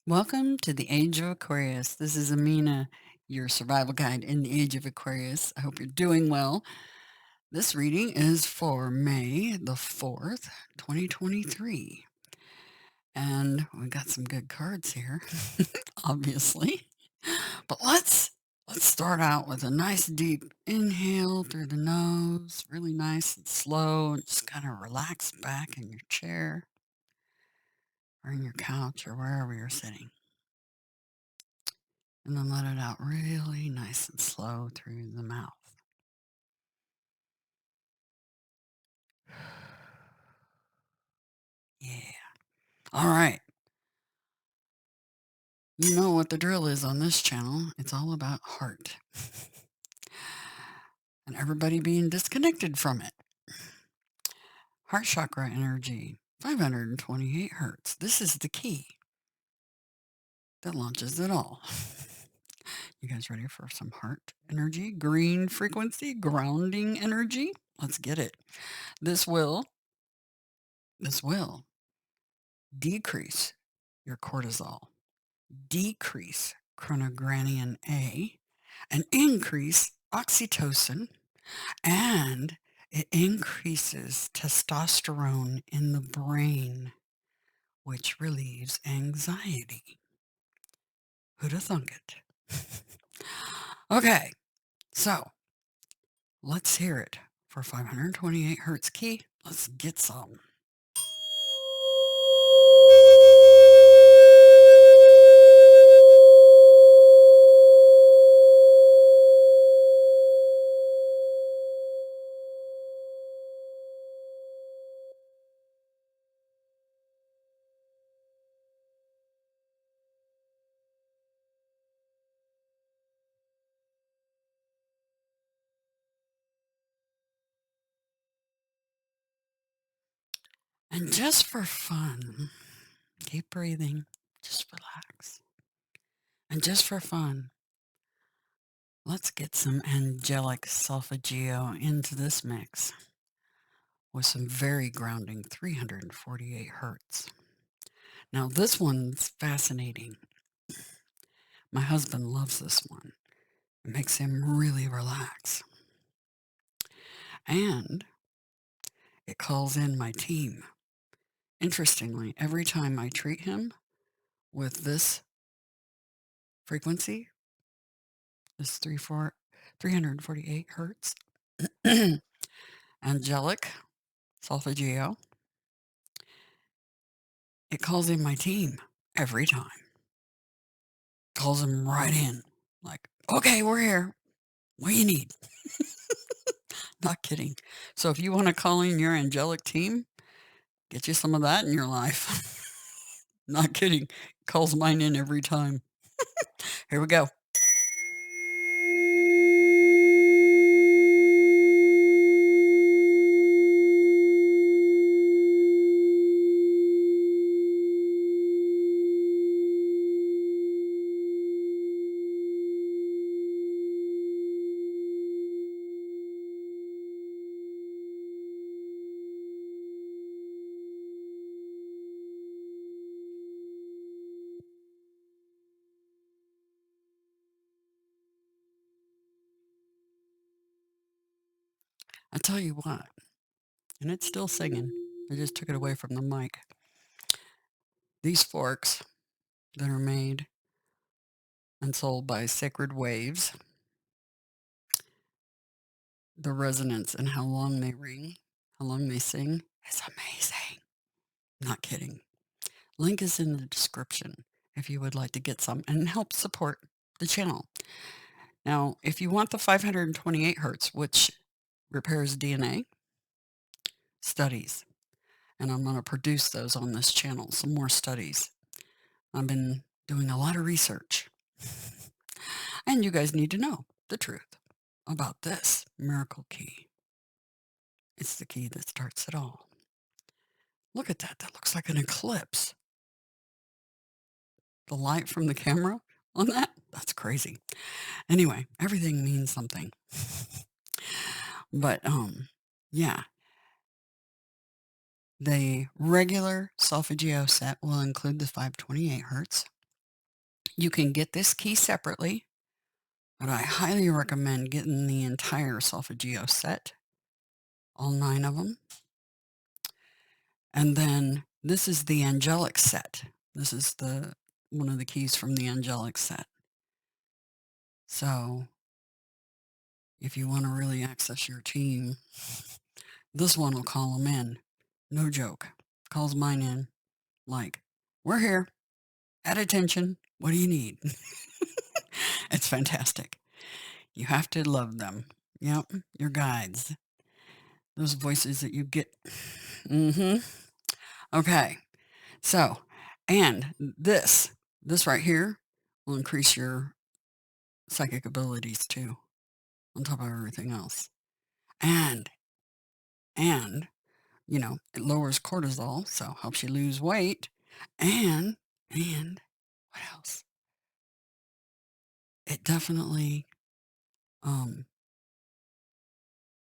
Welcome to the Age of Aquarius. This is Amina, your survival guide in the Age of Aquarius. I hope you're doing well. This reading is for May the 4th, 2023. And we got some good cards here, obviously. But let's start out with a nice deep inhale through the nose, really nice and slow, and just kind of relax back in your chair or in your couch or wherever you're sitting. And then let it out really nice and slow through the mouth. Yeah. All right. You know what the drill is on this channel. It's all about heart and everybody being disconnected from it. Heart chakra energy, 528 hertz. This is the key that launches it all. You guys ready for some heart energy? Green frequency, grounding energy? Let's get it. This will decrease your cortisol, decrease chronogranin A, and increase oxytocin, and it increases testosterone in the brain, which relieves anxiety. Who'd have thunk it? Okay, so let's hear it for 528 hertz key. Let's get some. And just for fun, keep breathing, just relax. And just for fun, let's get some angelic solfeggio into this mix with some very grounding 348 hertz. Now, this one's fascinating. My husband loves this one. It makes him really relax. And it calls in my team. Interestingly, every time I treat him with this frequency, this 348 hertz, angelic solfeggio, it calls in my team every time. Calls him right in. Like, okay, we're here. What do you need? Not kidding. So if you want to call in your angelic team, get you some of that in your life. Not kidding. Calls mine in every time. Here we go. I tell you what, and it's still singing. I just took it away from the mic. These forks that are made and sold by Sacred Waves, the resonance and how long they ring, how long they sing, is amazing. Not kidding. Link is in the description if you would like to get some and help support the channel. Now, if you want the 528 hertz, which repairs DNA studies, and I'm going to produce those on this channel, some more studies. I've been doing a lot of research. And you guys need to know the truth about this miracle key. It's the key that starts it all. Look at that. That looks like an eclipse. The light from the camera on that? That's crazy. Anyway, everything means something. But yeah. The regular solfeggio set will include the 528 hertz. You can get this key separately, but I highly recommend getting the entire Solfeggio set, all 9 of them. And then this is the angelic set. This is one of the keys from the angelic set. So if you want to really access your team, this one will call them in. No joke. Calls mine in like, we're here. At attention. What do you need? It's fantastic. You have to love them. Yep. Your guides. Those voices that you get. Okay. So, and this right here will increase your psychic abilities too, on top of everything else. And, it lowers cortisol, so helps you lose weight. And what else? It definitely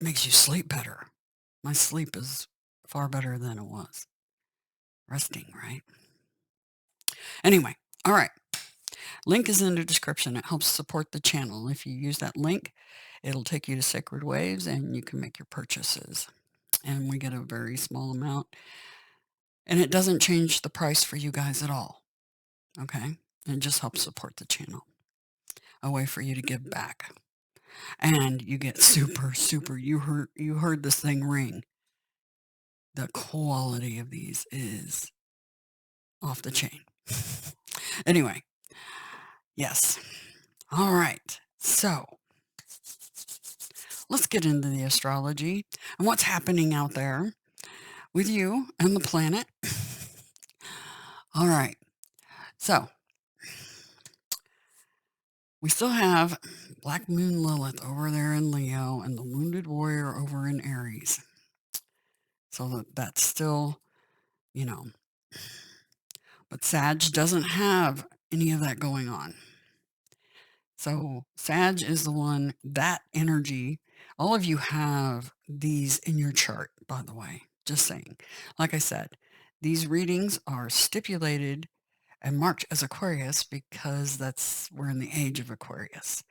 makes you sleep better. My sleep is far better than it was. Resting, right? Anyway, all right. Link is in the description. It helps support the channel. If you use that link, it'll take you to Sacred Waves and you can make your purchases. And we get a very small amount. And it doesn't change the price for you guys at all. Okay? It just helps support the channel. A way for you to give back. And you get super, you heard this thing ring. The quality of these is off the chain. Anyway, yes. All right. So let's get into the astrology and what's happening out there with you and the planet. All right. So we still have Black Moon Lilith over there in Leo and the Wounded Warrior over in Aries. So that's still, but Sag doesn't have any of that going on. So Sag is the one, that energy, all of you have these in your chart, by the way, just saying. Like I said, these readings are stipulated and marked as Aquarius because we're in the age of Aquarius.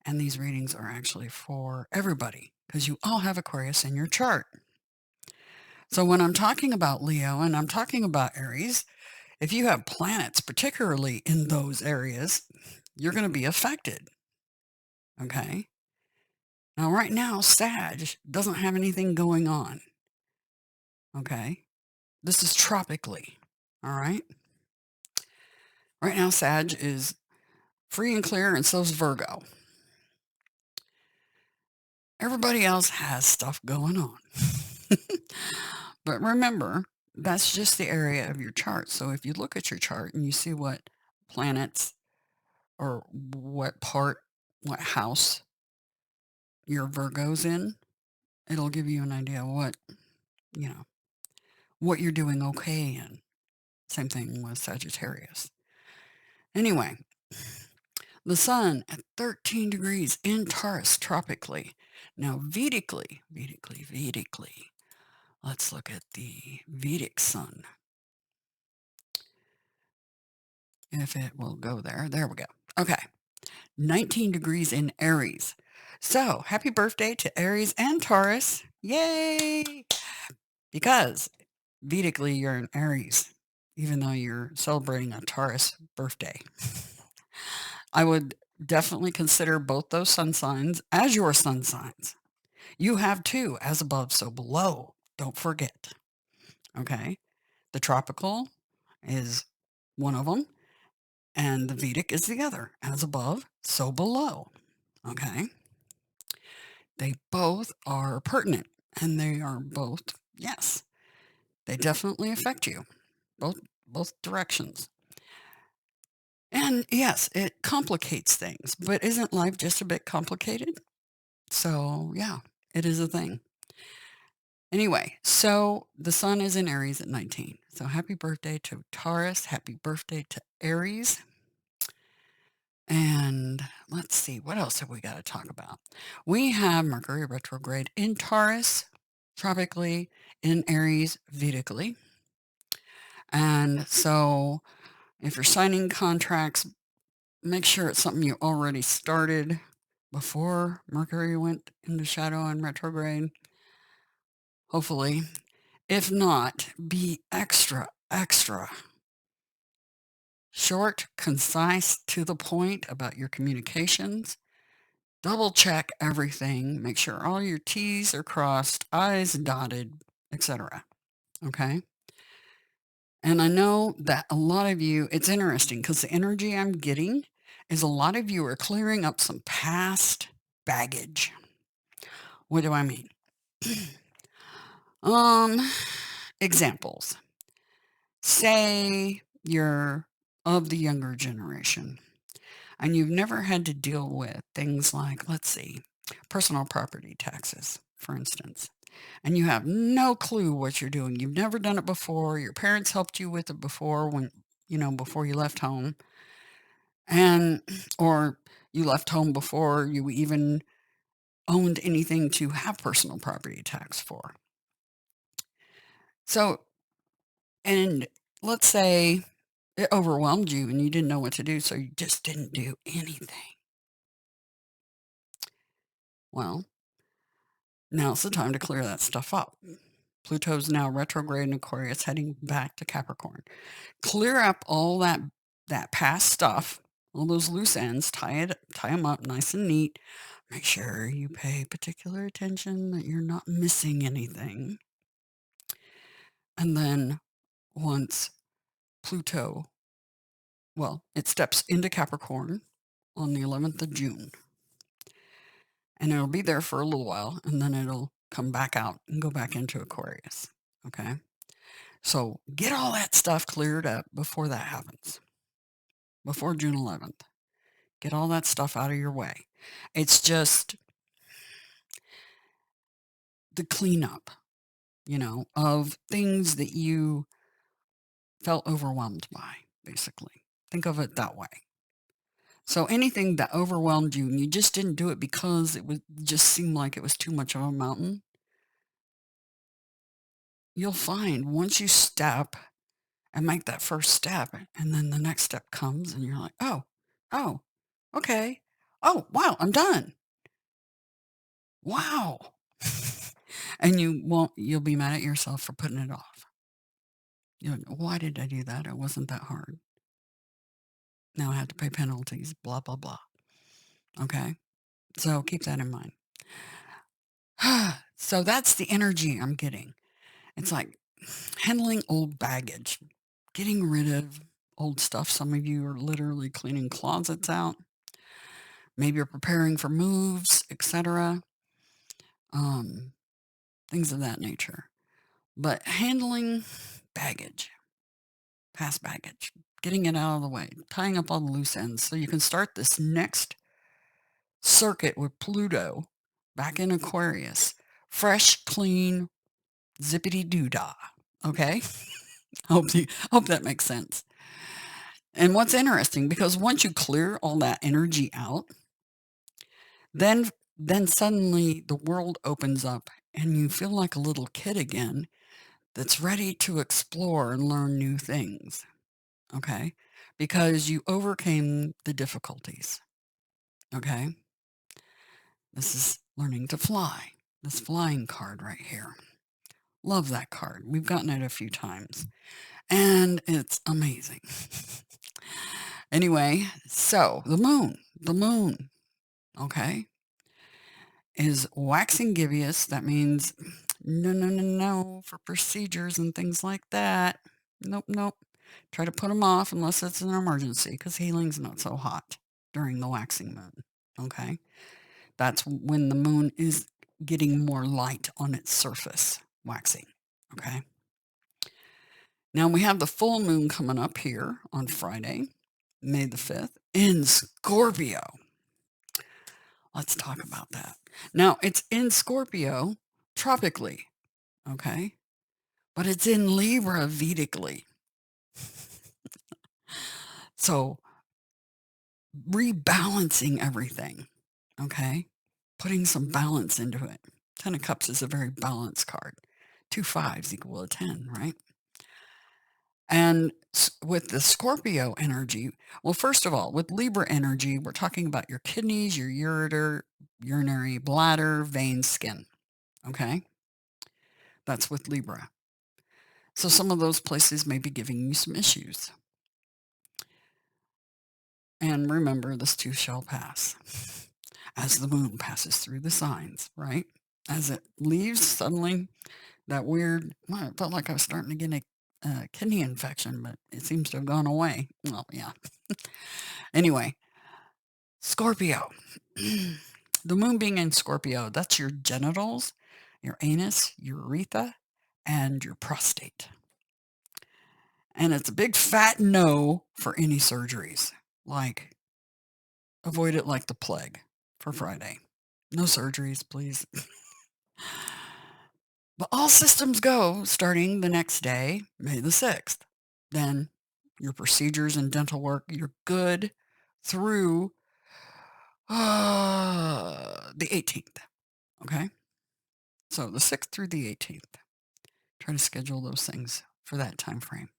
And these readings are actually for everybody because you all have Aquarius in your chart. So when I'm talking about Leo and I'm talking about Aries, if you have planets, particularly in those areas, you're going to be affected. Okay. Now, right now, Sag doesn't have anything going on. Okay. This is tropically. All right. Right now, Sag is free and clear, and so's Virgo. Everybody else has stuff going on. But remember, that's just the area of your chart. So if you look at your chart and you see what planets or what house your Virgo's in, it'll give you an idea what you're doing okay in. Same thing with Sagittarius. Anyway, the sun at 13 degrees in Taurus tropically. Now, Vedically, let's look at the Vedic sun. If it will go there. There we go. Okay. 19 degrees in Aries. So, happy birthday to Aries and Taurus. Yay! Because Vedically, you're in Aries, even though you're celebrating a Taurus birthday. I would definitely consider both those sun signs as your sun signs. You have two, as above, so below. Don't forget. Okay? The tropical is one of them, and the Vedic is the other. As above, so below. Okay? They both are pertinent, and they are both, yes, they definitely affect you. Both directions. And yes, it complicates things, but isn't life just a bit complicated? So, yeah, it is a thing. Anyway, so the sun is in Aries at 19. So happy birthday to Taurus. Happy birthday to Aries. And let's see, what else have we got to talk about? We have Mercury retrograde in Taurus, tropically, in Aries, Vedically. And so if you're signing contracts, make sure it's something you already started before Mercury went into shadow and retrograde, hopefully. If not, be extra, extra short, concise, to the point about your communications. Double check everything. Make sure all your T's are crossed, I's dotted, etc. Okay? And I know that a lot of you, it's interesting because the energy I'm getting is a lot of you are clearing up some past baggage. What do I mean? Um, examples. Say you're of the younger generation and you've never had to deal with things like, let's see, personal property taxes, for instance, and you have no clue what you're doing. You've never done it before. Your parents helped you with it before when, before you left home, and or you left home before you even owned anything to have personal property tax for. So, and let's say it overwhelmed you and you didn't know what to do, so you just didn't do anything. Well, now's the time to clear that stuff up. Pluto's now retrograde in Aquarius, heading back to Capricorn. Clear up all that past stuff, all those loose ends, tie them up nice and neat. Make sure you pay particular attention that you're not missing anything. And then once Pluto, well, it steps into Capricorn on the 11th of June, and it'll be there for a little while, and then it'll come back out and go back into Aquarius. Okay? So get all that stuff cleared up before that happens, before June 11th. Get all that stuff out of your way. It's just the cleanup, of things that you felt overwhelmed by, basically. Think of it that way. So anything that overwhelmed you and you just didn't do it because it was just seemed like it was too much of a mountain, you'll find once you step and make that first step, and then the next step comes and you're like, oh, okay. Oh, wow, I'm done. Wow. And you'll be mad at yourself for putting it off. Why did I do that? It wasn't that hard. Now I have to pay penalties, blah, blah, blah. Okay. So keep that in mind. So that's the energy I'm getting. It's like handling old baggage, getting rid of old stuff. Some of you are literally cleaning closets out. Maybe you're preparing for moves, etc. Um, things of that nature. But handling baggage, past baggage, getting it out of the way, tying up all the loose ends so you can start this next circuit with Pluto back in Aquarius. Fresh, clean, zippity doo dah. Okay? Hope that makes sense. And what's interesting, because once you clear all that energy out, then then suddenly the world opens up and you feel like a little kid again that's ready to explore and learn new things. Okay? Because you overcame the difficulties. Okay? This is learning to fly. This flying card right here. Love that card. We've gotten it a few times and it's amazing. Anyway, so the moon, okay, is waxing gibbous. That means no, no, no, no for procedures and things like that. Nope, nope. Try to put them off unless it's an emergency because healing's not so hot during the waxing moon. Okay. That's when the moon is getting more light on its surface, waxing. Okay. Now we have the full moon coming up here on Friday, May the 5th, in Scorpio. Let's talk about that. Now it's in Scorpio tropically, okay? But it's in Libra Vedically. So rebalancing everything, okay? Putting some balance into it. 10 of Cups is a very balanced card. 2 5s equal a 10, right? And with the Scorpio energy, well, first of all, with Libra energy, we're talking about your kidneys, your urinary bladder, veins, skin. Okay? That's with Libra. So some of those places may be giving you some issues. And remember, this too shall pass. As the moon passes through the signs, right? As it leaves, suddenly that weird, well, it felt like I was starting to get a kidney infection, but it seems to have gone away. Well, yeah. Anyway, Scorpio. The moon being in Scorpio, that's your genitals, your anus, your urethra, and your prostate. And it's a big fat no for any surgeries. Like, avoid it like the plague for Friday. No surgeries, please. But all systems go starting the next day, May the 6th. Then your procedures and dental work, you're good through the 18th. Okay? So the 6th through the 18th. Try to schedule those things for that time frame.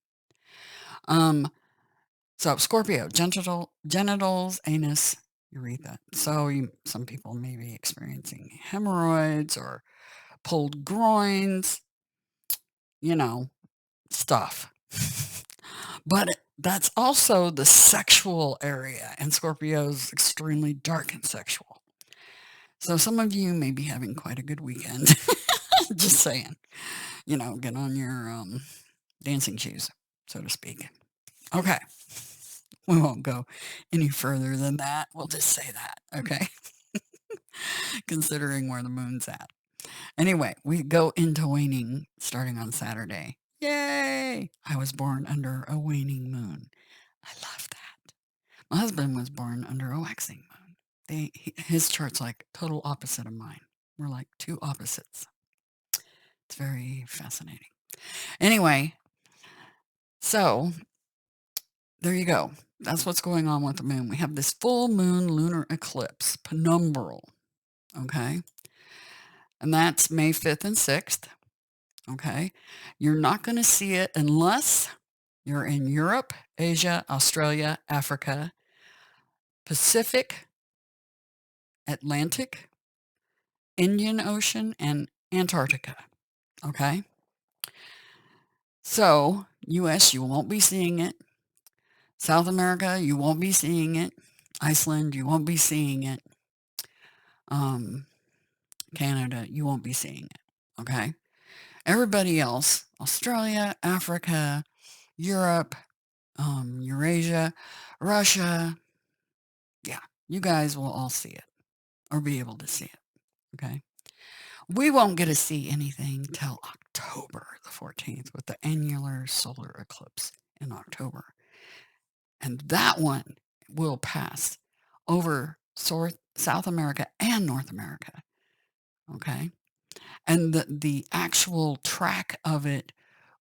So Scorpio, genitals, anus, urethra. So some people may be experiencing hemorrhoids or pulled groins, stuff. But that's also the sexual area, and Scorpio is extremely dark and sexual. So some of you may be having quite a good weekend. Just saying. Get on your dancing shoes, so to speak. Okay. We won't go any further than that. We'll just say that, okay? Considering where the moon's at. Anyway, we go into waning starting on Saturday. Yay! I was born under a waning moon. I love that. My husband was born under a waxing moon. His chart's like total opposite of mine. We're like two opposites. It's very fascinating. Anyway, so there you go. That's what's going on with the moon. We have this full moon lunar eclipse, penumbral. Okay. And that's May 5th and 6th. Okay. You're not going to see it unless you're in Europe, Asia, Australia, Africa, Pacific, Atlantic, Indian Ocean, and Antarctica. Okay. So, US, you won't be seeing it. South America, you won't be seeing it. Iceland, you won't be seeing it. Canada, you won't be seeing it. Okay. Everybody else, Australia, Africa, Europe, Eurasia, Russia, yeah, you guys will all see it or be able to see it. Okay. We won't get to see anything till October the 14th with the annular solar eclipse in October. And that one will pass over South America and North America. Okay. And the actual track of it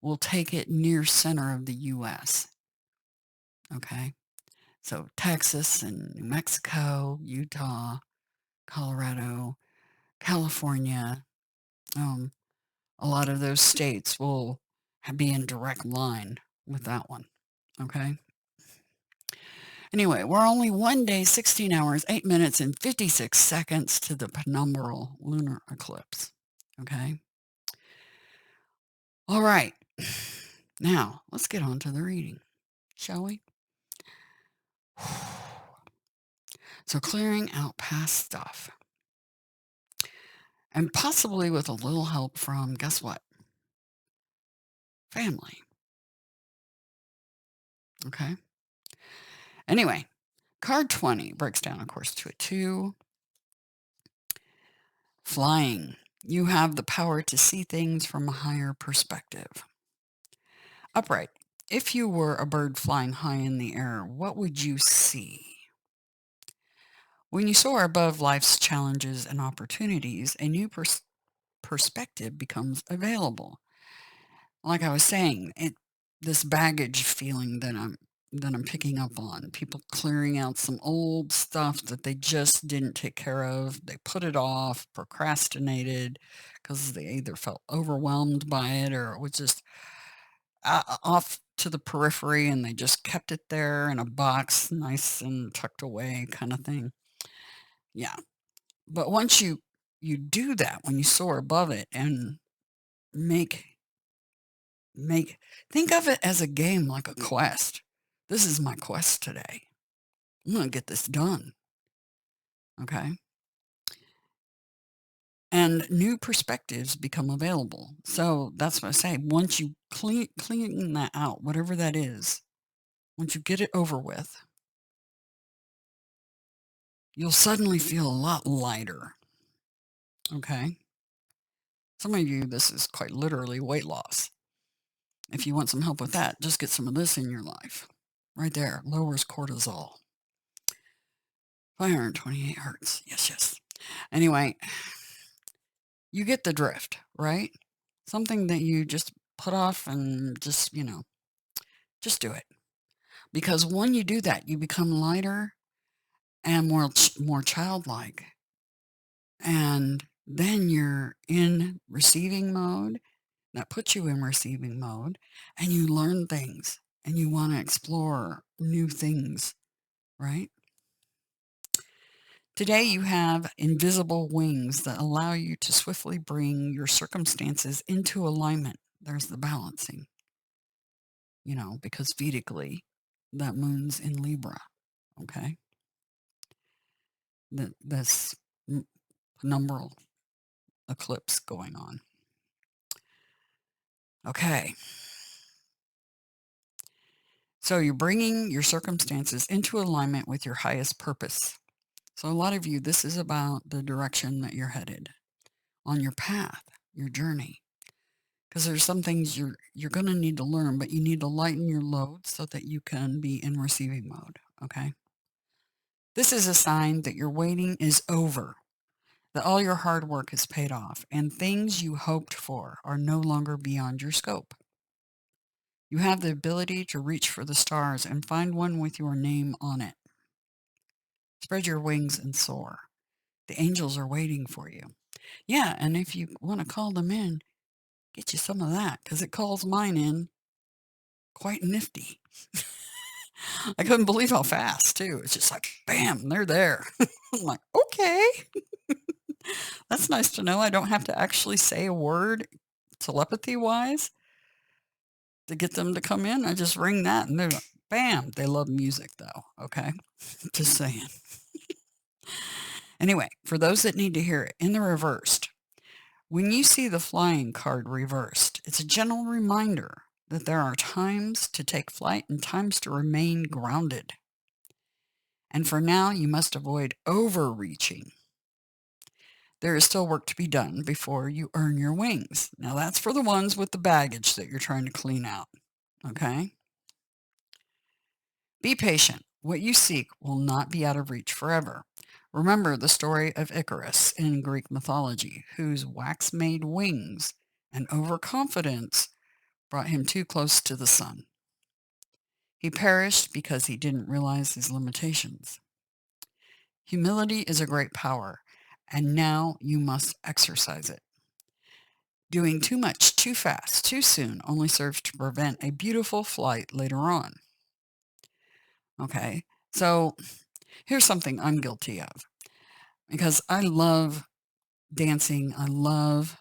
will take it near center of the US. Okay. So Texas and New Mexico, Utah, Colorado, California, a lot of those states will be in direct line with that one. Okay. Anyway, we're only 1 day, 16 hours, 8 minutes, and 56 seconds to the penumbral lunar eclipse. Okay. All right. Now, let's get on to the reading, shall we? So clearing out past stuff. And possibly with a little help from, guess what? Family. Okay. Anyway, card 20 breaks down, of course, to a 2. Flying. You have the power to see things from a higher perspective. Upright. If you were a bird flying high in the air, what would you see? When you soar above life's challenges and opportunities, a new perspective becomes available. Like I was saying, this baggage feeling that I'm picking up on, people clearing out some old stuff that they just didn't take care of. They put it off, procrastinated because they either felt overwhelmed by it or it was just off to the periphery and they just kept it there in a box, nice and tucked away kind of thing. Yeah. But once you do that, when you soar above it and make make think of it as a game, like a quest. This is my quest today. I'm going to get this done. Okay. And new perspectives become available. So that's what I say. Once you clean that out, whatever that is, once you get it over with, you'll suddenly feel a lot lighter. Okay. Some of you, this is quite literally weight loss. If you want some help with that, just get some of this in your life. Right there, lowers cortisol. 528 hertz. Yes, yes. Anyway, you get the drift, right? Something that you just put off and just, just do it. Because when you do that, you become lighter and more childlike. And then you're in receiving mode. That puts you in receiving mode, and you learn things and you want to explore new things, right? Today, you have invisible wings that allow you to swiftly bring your circumstances into alignment. There's the balancing, because Vedically, that moon's in Libra, okay? This penumbral eclipse going on. Okay. So you're bringing your circumstances into alignment with your highest purpose. So a lot of you, this is about the direction that you're headed on your path, your journey. Because there's some things you're going to need to learn, but you need to lighten your load so that you can be in receiving mode, okay? This is a sign that your waiting is over, that all your hard work is paid off, and things you hoped for are no longer beyond your scope. You have the ability to reach for the stars and find one with your name on it. Spread your wings and soar. The angels are waiting for you. Yeah, and if you want to call them in, get you some of that, because it calls mine in quite nifty. I couldn't believe how fast, too. It's just like, bam, they're there. I'm like, okay. That's nice to know. I don't have to actually say a word telepathy-wise to get them to come in. I just ring that, and they're like, bam. They love music, though, okay? Just saying. Anyway, for those that need to hear it, in the reversed, when you see the flying card reversed, it's a gentle reminder that there are times to take flight and times to remain grounded. And for now, you must avoid overreaching. There is still work to be done before you earn your wings. Now, that's for the ones with the baggage that you're trying to clean out, okay? Be patient. What you seek will not be out of reach forever. Remember the story of Icarus in Greek mythology, whose wax-made wings and overconfidence brought him too close to the sun. He perished because he didn't realize his limitations. Humility is a great power, and now you must exercise it. Doing too much, too fast, too soon only serves to prevent a beautiful flight later on. Okay, so here's something I'm guilty of, because I love dancing. I love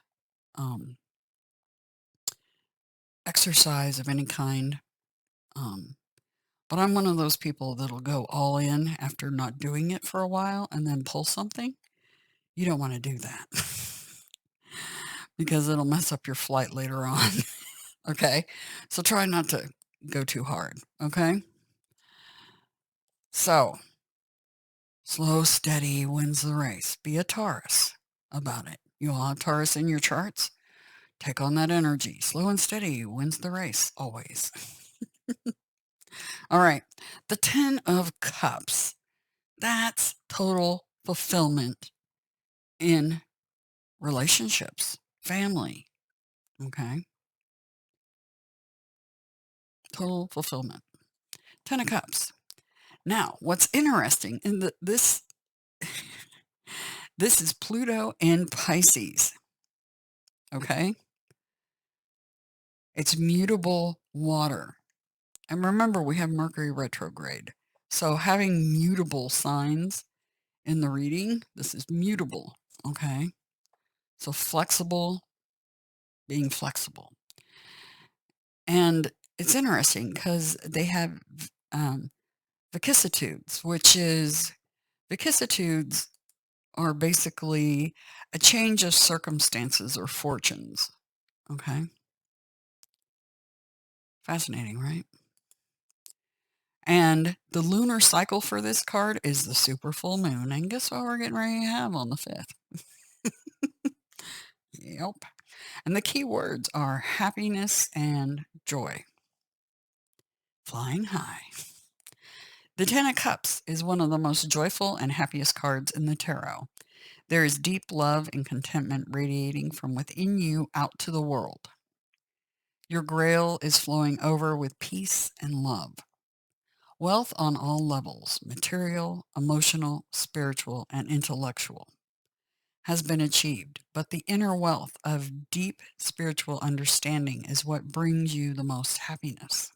exercise of any kind. But I'm one of those people that'll go all in after not doing it for a while and then pull something. You don't want to do that because it'll mess up your flight later on. Okay. So try not to go too hard. Okay. So slow, steady wins the race. Be a Taurus about it. You all have Taurus in your charts. Take on that energy. Slow and steady wins the race always. All right. The 10 of Cups. That's total fulfillment in relationships, family. Okay. Total fulfillment. 10 of Cups. Now, what's interesting in this this is Pluto and Pisces. Okay. It's mutable water. And remember, we have Mercury retrograde. So having mutable signs in the reading, this is mutable, okay? So flexible, being flexible. And it's interesting because they have um, vicissitudes, vicissitudes are basically a change of circumstances or fortunes, okay? Fascinating, right? And the lunar cycle for this card is the super full moon. And guess what we're getting ready to have on the 5th? Yep. And the key words are happiness and joy. Flying high. The Ten of Cups is one of the most joyful and happiest cards in the tarot. There is deep love and contentment radiating from within you out to the world. Your grail is flowing over with peace and love. Wealth on all levels, material, emotional, spiritual, and intellectual, has been achieved, but the inner wealth of deep spiritual understanding is what brings you the most happiness.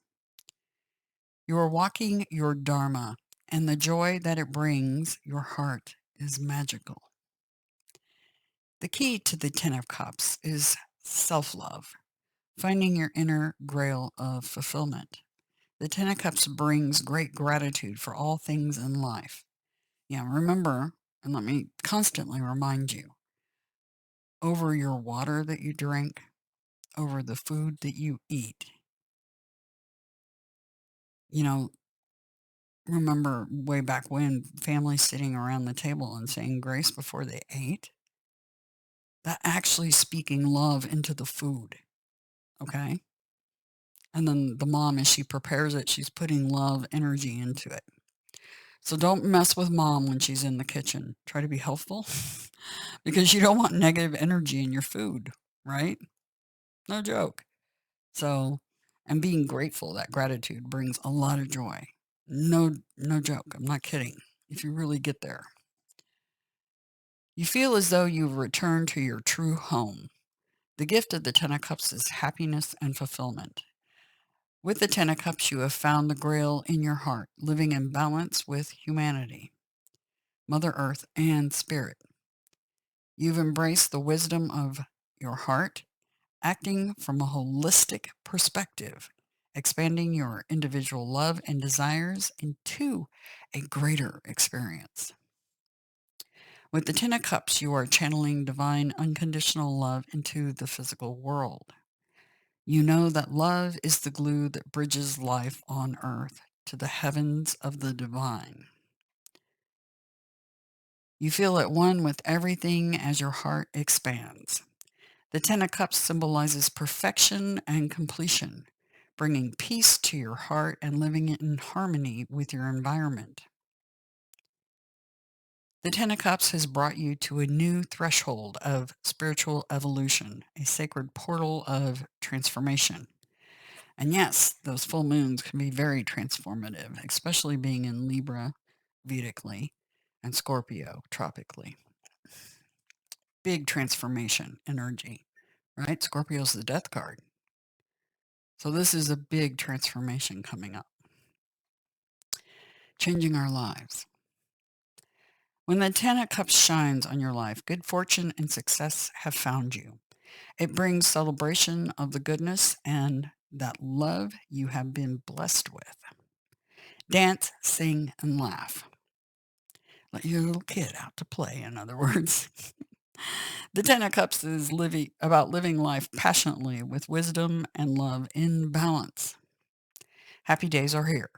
You are walking your Dharma, and the joy that it brings your heart is magical. The key to the Ten of Cups is self-love, finding your inner grail of fulfillment. The Ten of Cups brings great gratitude for all things in life. Yeah, remember, and let me constantly remind you, over your water that you drink, over the food that you eat. You know, remember way back when families sitting around the table and saying grace before they ate? That actually speaking love into the food, okay? And then the mom, as she prepares it, she's putting love energy into it. So don't mess with mom when she's in the kitchen. Try to be helpful because you don't want negative energy in your food, right? No joke. So, and being grateful, that gratitude brings a lot of joy. No joke. I'm not kidding. If you really get there, you feel as though you've returned to your true home. The gift of the Ten of Cups is happiness and fulfillment. With the Ten of Cups, you have found the grail in your heart, living in balance with humanity, Mother Earth, and Spirit. You've embraced the wisdom of your heart, acting from a holistic perspective, expanding your individual love and desires into a greater experience. With the Ten of Cups, you are channeling divine unconditional love into the physical world. You know that love is the glue that bridges life on earth to the heavens of the divine. You feel at one with everything as your heart expands. The Ten of Cups symbolizes perfection and completion, bringing peace to your heart and living in harmony with your environment. The Ten of Cups has brought you to a new threshold of spiritual evolution, a sacred portal of transformation. And yes, those full moons can be very transformative, especially being in Libra Vedically and Scorpio tropically. Big transformation energy, right? Scorpio's the death card. So this is a big transformation coming up, changing our lives. When the Ten of Cups shines on your life, good fortune and success have found you. It brings celebration of the goodness and that love you have been blessed with. Dance, sing, and laugh. Let your little kid out to play, in other words. The Ten of Cups is about living life passionately with wisdom and love in balance. Happy days are here.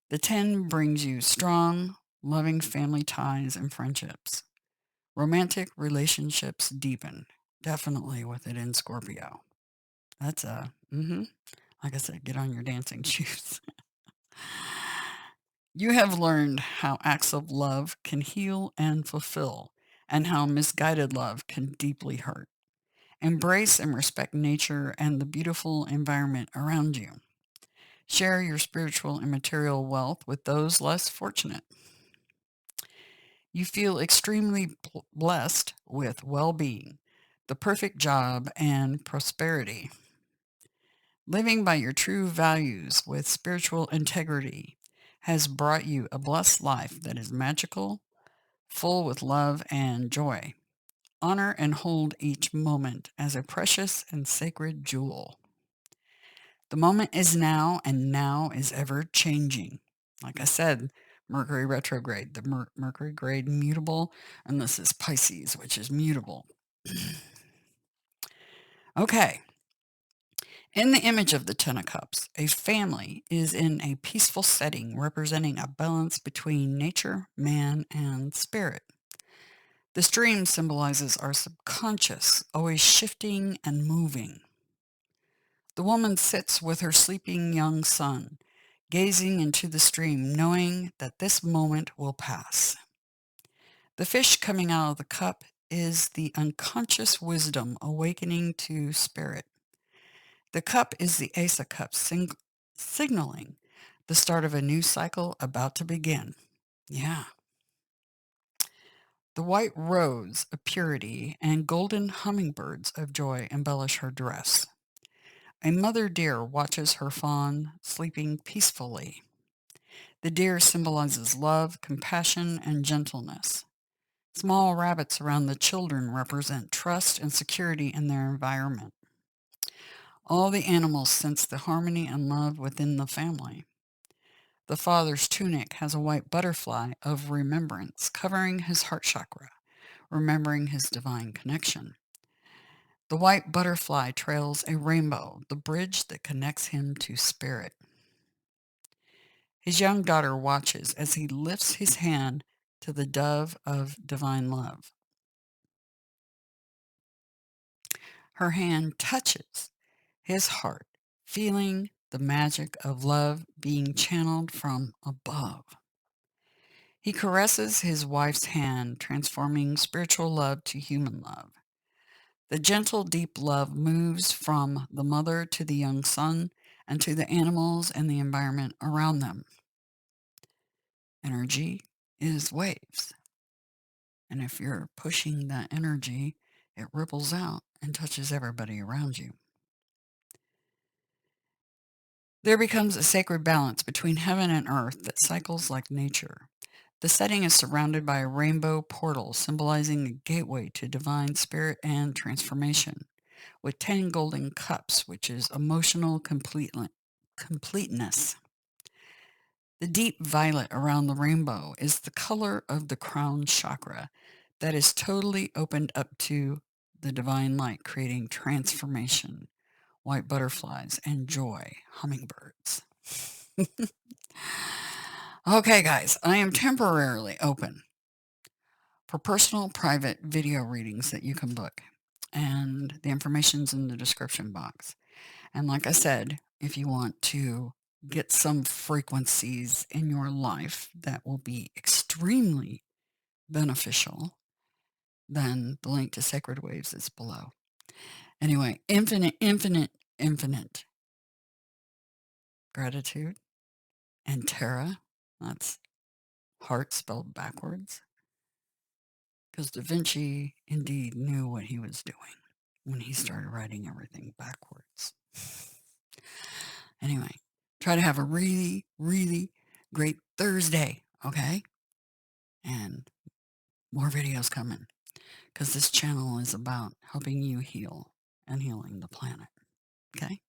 The 10 brings you strong, loving family ties and friendships. Romantic relationships deepen, definitely with it in Scorpio. That's like I said, get on your dancing shoes. You have learned how acts of love can heal and fulfill, and how misguided love can deeply hurt. Embrace and respect nature and the beautiful environment around you. Share your spiritual and material wealth with those less fortunate. You feel extremely blessed with well-being, the perfect job, and prosperity. Living by your true values with spiritual integrity has brought you a blessed life that is magical, full with love and joy. Honor and hold each moment as a precious and sacred jewel. The moment is now, and now is ever changing. Like I said, Mercury retrograde, the Mercury grade mutable, and this is Pisces, which is mutable. Okay. In the image of the Ten of Cups, a family is in a peaceful setting representing a balance between nature, man, and spirit. The stream symbolizes our subconscious, always shifting and moving. The woman sits with her sleeping young son, gazing into the stream, knowing that this moment will pass. The fish coming out of the cup is the unconscious wisdom awakening to spirit. The cup is the Ace of Cups, signaling the start of a new cycle about to begin. Yeah. The white rose of purity and golden hummingbirds of joy embellish her dress. A mother deer watches her fawn sleeping peacefully. The deer symbolizes love, compassion, and gentleness. Small rabbits around the children represent trust and security in their environment. All the animals sense the harmony and love within the family. The father's tunic has a white butterfly of remembrance covering his heart chakra, remembering his divine connection. The white butterfly trails a rainbow, the bridge that connects him to spirit. His young daughter watches as he lifts his hand to the dove of divine love. Her hand touches his heart, feeling the magic of love being channeled from above. He caresses his wife's hand, transforming spiritual love to human love. The gentle, deep love moves from the mother to the young son and to the animals and the environment around them. Energy is waves. And if you're pushing that energy, it ripples out and touches everybody around you. There becomes a sacred balance between heaven and earth that cycles like nature. The setting is surrounded by a rainbow portal symbolizing a gateway to divine spirit and transformation, with 10 golden cups, which is emotional completeness. The deep violet around the rainbow is the color of the crown chakra that is totally opened up to the divine light, creating transformation, white butterflies, and joy, hummingbirds. Okay, guys, I am temporarily open for personal private video readings that you can book, and the information's in the description box. And like I said, if you want to get some frequencies in your life that will be extremely beneficial, then the link to Sacred Waves is below. Anyway, infinite, infinite, infinite gratitude. And Terra, that's heart spelled backwards. Because Da Vinci indeed knew what he was doing when he started writing everything backwards. Anyway, try to have a really, really great Thursday, okay? And more videos coming, because this channel is about helping you heal and healing the planet, okay?